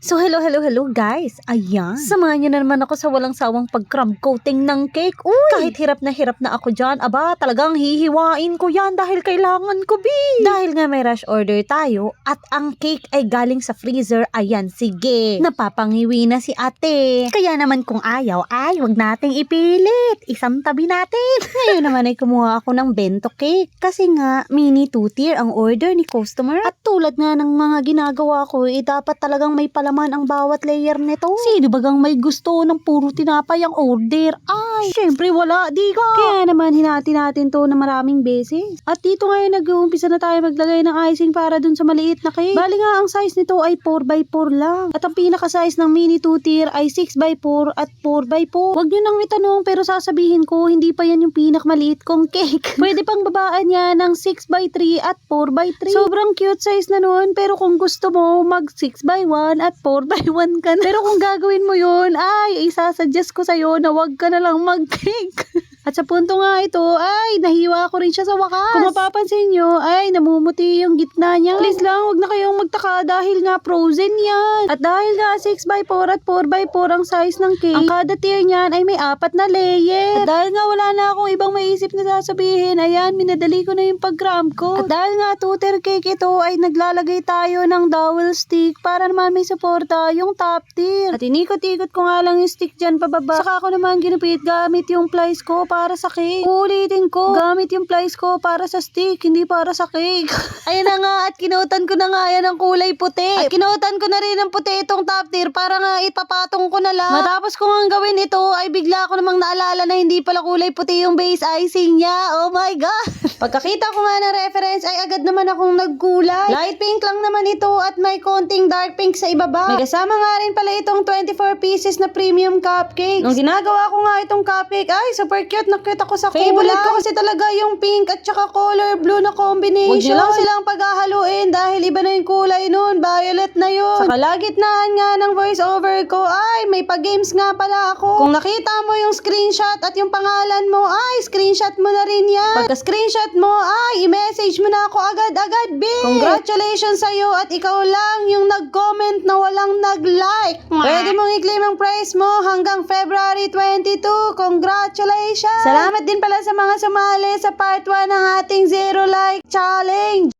So hello guys, ayan. Samahan niyo na naman ako sa walang sawang pag-crumb coating ng cake. Uy, kahit hirap na ako dyan, aba talagang hihiwain ko yan dahil kailangan ko, Dahil nga may rush order tayo at ang cake ay galing sa freezer, ayan, sige. Napapangiwi na si ate. Kaya naman kung ayaw, ay wag nating ipilit. Isang tabi natin. Ngayon naman ay kumuha ako ng bento cake kasi nga mini 2-tier ang order ni customer. At tulad nga ng mga ginagawa ko, dapat talagang may palaman ang bawat layer nito. Sino bagang may gusto ng puro tinapay ang order? Ay, syempre wala, di ka. Kaya naman hinati natin to na maraming beses. At dito ngayon nag-uumpisa na tayo maglagay ng icing para dun sa maliit na cake. Bali nga ang size nito ay 4x4 lang. At ang pinaka-size ng mini 2-tier ay 6x4 at 4x4. Huwag nyo nang itanong pero sasabihin ko, hindi pa yan yung pinakmaliit kong cake. Pwede pang babaan niya ng 6x3 at 4x3. Sobrang cute size na nun, pero kung gusto mo mag 6x1 at 4x1 ka na. Pero kung gagawin mo yun, ay isasuggest ko sa'yo na wag ka na lang mag-cake. At sa punto nga ito, ay nahiwa ko rin siya sa wakas. Kung mapapansin nyo, ay namumuti yung gitna niya. Please lang, wag na kayong magtaka dahil nga frozen yan. At dahil nga 6x4 at 4x4 ang size ng cake, ang kada tier niyan ay may 4 na layer. At dahil nga wala na akong ibang maisip na sasabihin, ayan, minadali ko na yung pag-cram ko. At dahil nga 2-tier cake ito, ay naglalagay tayo ng dowel stick para naman may suporta yung top tier. At inikot-ikot ko nga lang yung stick dyan pababa. Saka ako naman ginupit gamit yung plies ko para sa cake. Ulitin ko, gamit yung plies ko para sa stick, hindi para sa cake. Ayan na nga, at kinutan ko na nga yan ng kulay puti. At kinutan ko na rin ng puti itong top tier para nga ipapatong ko na lang. Matapos ko nga gawin ito, ay bigla ko namang naalala na hindi pala kulay puti yung base icing niya. Oh my God! Pagkakita ko nga ng reference, ay agad naman akong nagkulay. Light pink lang naman ito at may konting dark pink sa ibaba. May kasama nga rin pala itong 24 pieces na premium cupcakes. Nung ginagawa ko nga itong cupcake, ay super cute na cute ako sa kulay. Favorite ko kasi talaga yung pink at saka color blue na combination. Huwag nyo lang silang paghahaluin dahil iba na yung kulay nun. Violet na yun. Sa kalagitnaan nga ng voice over ko, ay may pa-games nga pala ako. Kung nakita mo yung screenshot at yung pangalan mo, ay screenshot mo na rin yan. Pagka-screenshot mo, ay i-message mo na ako agad-agad, Congratulations sa'yo at ikaw lang yung nag-comment na walang nag-like. Pwede mong i-claim ang prize mo hanggang February 22. Congratulations! Salamat din pala sa mga sumali sa part 1 ng ating 0 like challenge.